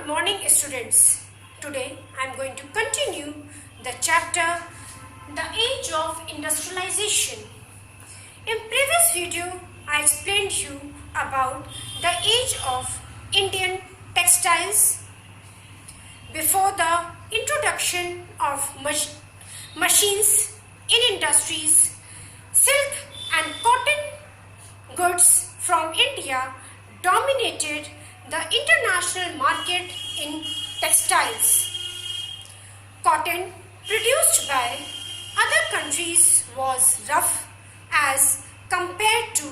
Good morning, students. Today I am going to continue the chapter The Age of Industrialization. In previous video I explained you about the age of Indian textiles before the introduction of machines in industries. Silk and cotton goods from India dominated the international market in textiles. Cotton produced by other countries was rough as compared to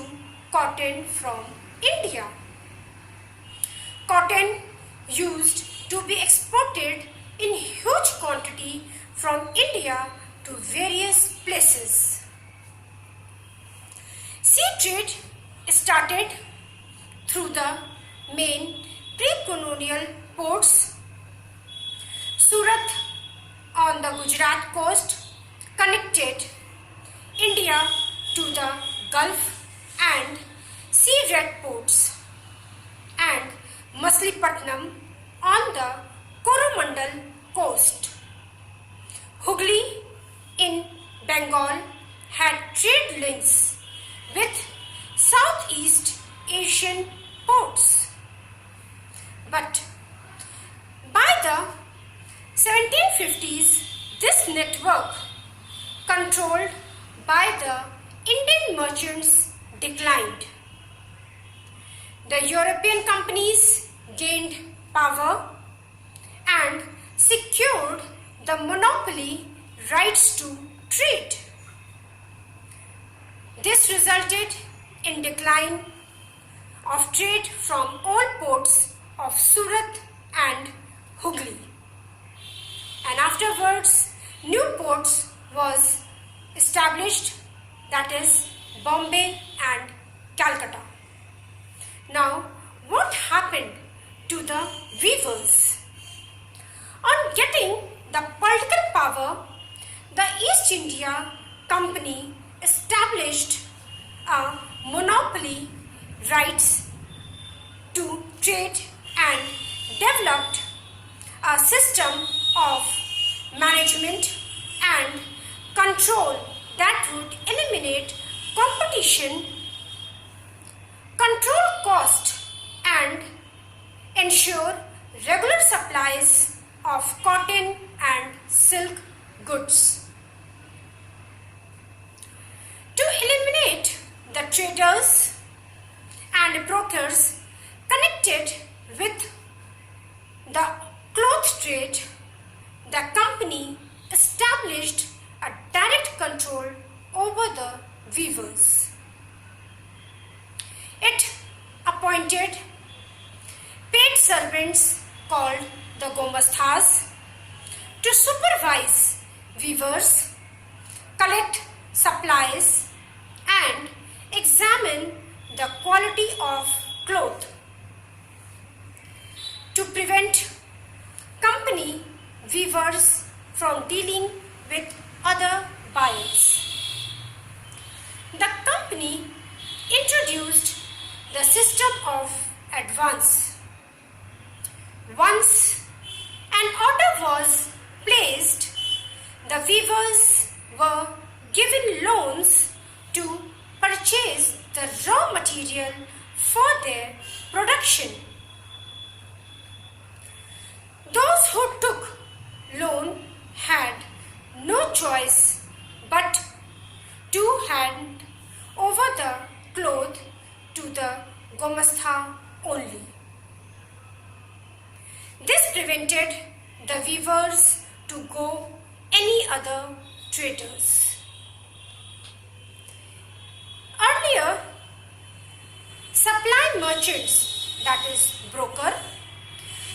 cotton from India. Cotton used to be exported in huge quantity from India to various places. Sea trade started through the main pre-colonial ports. Surat on the Gujarat coast connected India to the Gulf and Sea Red ports, and Machilipatnam on the Coromandel coast. Hooghly in Bengal had trade links with Southeast Asian ports. But by the 1750s, this network, controlled by the Indian merchants, declined. The European companies gained power and secured the monopoly rights to trade. This resulted in decline of trade from all ports of Surat and Hooghly, and afterwards new ports was established, that is Bombay and Calcutta. Now what happened to the weavers? On getting the political power, the East India Company established a monopoly rights to trade and developed a system of management and control that would eliminate competition, control cost, and ensure regular supplies of cotton and silk goods. To eliminate the traders and brokers connected with the cloth trade, the company established a direct control over the weavers. It appointed paid servants called the Gomasthas to supervise weavers, collect supplies, and examine the quality of cloth. To prevent company weavers from dealing with other buyers, the company introduced the system of advance. Once an order was placed, the weavers were given loans to purchase the raw material for their production. Those who took loan had no choice but to hand over the cloth to the Gomastha only. This prevented the weavers to go any other traders. Earlier, supply merchants, that is broker,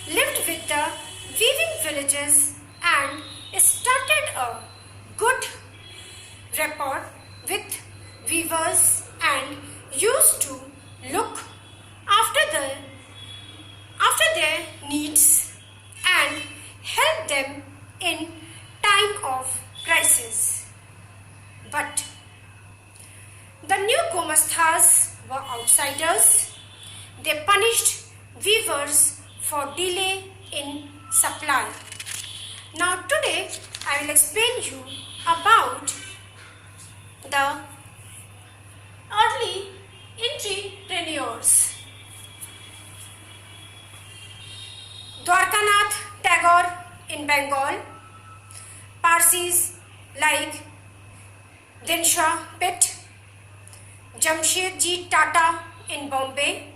lived with the weaving villages and started a good rapport with weavers and used to look after their needs and help them in time of crisis. But the new Gomasthas were outsiders. They punished weavers for delay in supply. Now today I will explain you about the early entrepreneurs. Dwarkanath Tagore in Bengal, Parsis like Dinshaw Pitt, Jamshedji Tata in Bombay,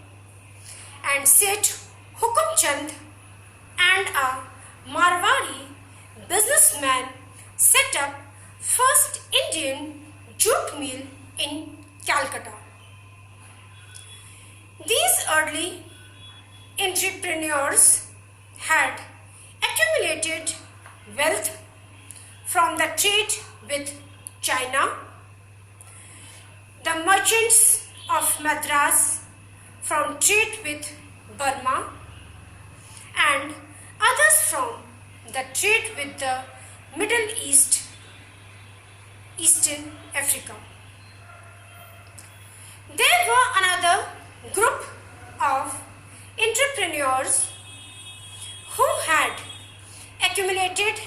and Seth Hukumchand and a Marwari businessman set up first Indian jute mill in Calcutta. These early entrepreneurs had accumulated wealth from the trade with China, the merchants of Madras from trade with Burma, and others from the trade with the Middle East, Eastern Africa. There were another group of entrepreneurs who had accumulated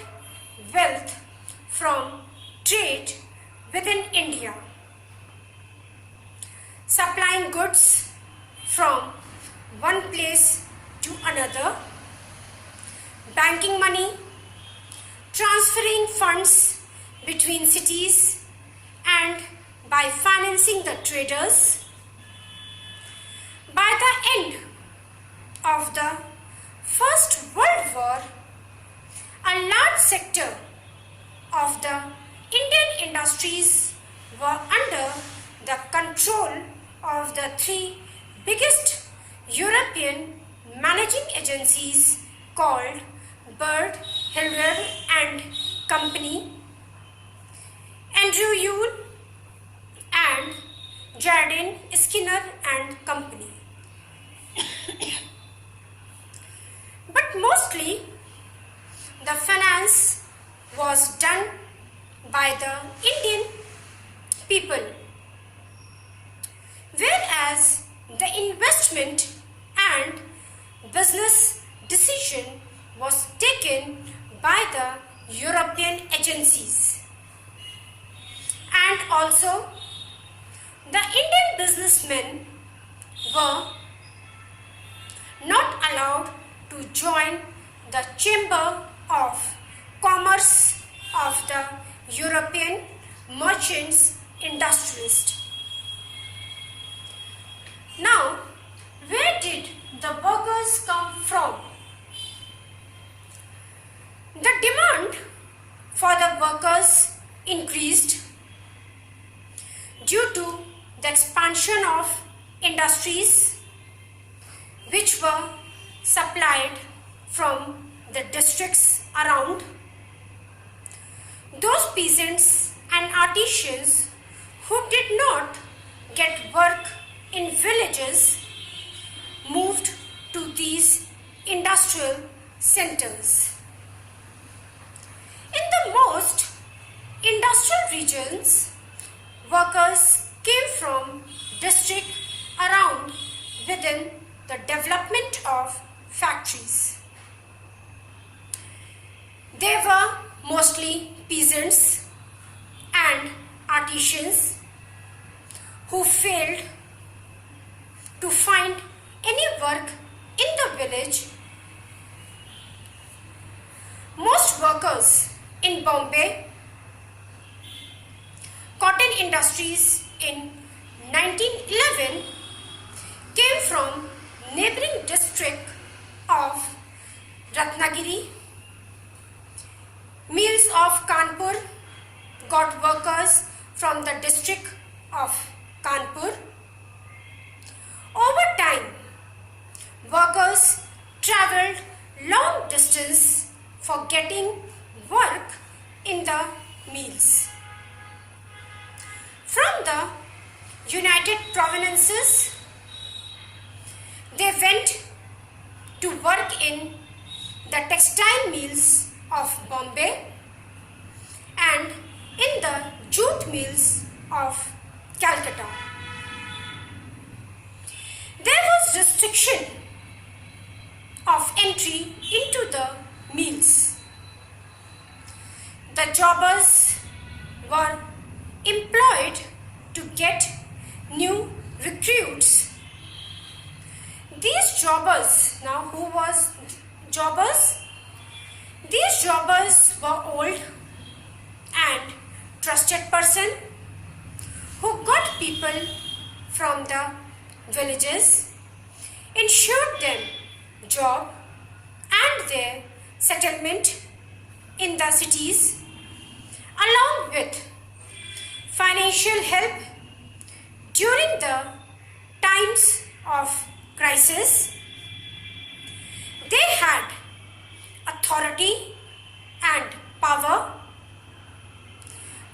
wealth from trade within India, supplying goods from one place to another, banking money, transferring funds between cities, and by financing the traders. By the end of the First World War, a large sector of the Indian industries were under the control of the three biggest European managing agencies called Bird, Hillyer and Company, Andrew Yule and Jardine, Skinner and Company. But mostly the finance was done by the Indian people, whereas the investment and business decision was taken by the European agencies. And also the Indian businessmen were not allowed to join the Chamber of Commerce of the European merchants industrialists. Now, where did the workers come from? The demand for the workers increased due to the expansion of industries which were supplied from the districts around. Those peasants and artisans who did not get work in villages moved to these industrial centers. In the most industrial regions, workers came from districts around within the development of factories. They were mostly peasants and artisans who failed to find any work in the village. Most workers in Bombay, cotton industries in 1911 came from neighboring district of Ratnagiri. Mills of Kanpur got workers from the district of Kanpur. Over time, workers travelled long distance for getting work in the mills. From the United Provinces, they went to work in the textile mills of Bombay and in the jute mills of Calcutta. There was restriction of entry into the mills. The jobbers were employed to get new recruits. These jobbers, now who was jobbers? These jobbers were old and trusted person who got people from the villages, ensured them job and their settlement in the cities, along with financial help during the times of crisis. They had authority and power.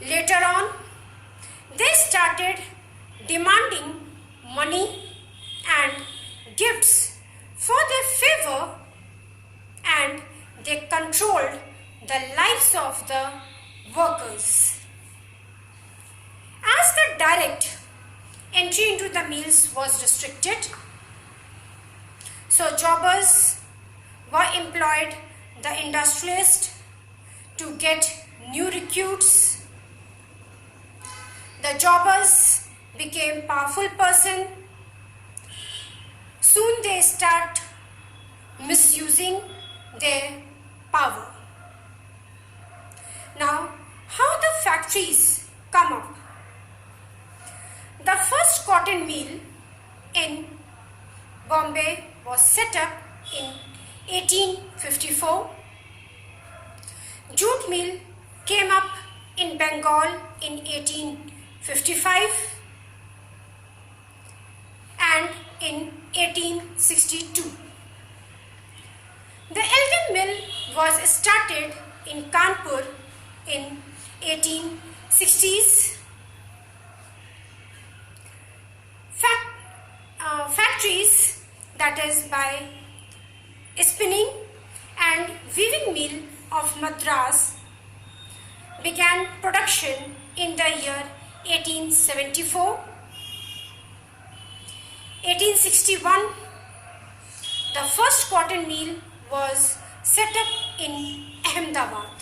Later on, they started demanding money and gifts for their favor, and they controlled the lives of the workers. As the direct entry into the mills was restricted, so jobbers were employed the industrialists to get new recruits. The jobbers became powerful person. Soon they start misusing their power. Now, how the factories come up? The first cotton mill in Bombay was set up in 1854. Jute mill came up in Bengal in 1855 and in 1862. The Elgin mill was started in Kanpur in 1860s. Factories, that is by spinning and weaving mill of Madras, began production in the year 1874. 1861, the first cotton mill was set up in Ahmedabad.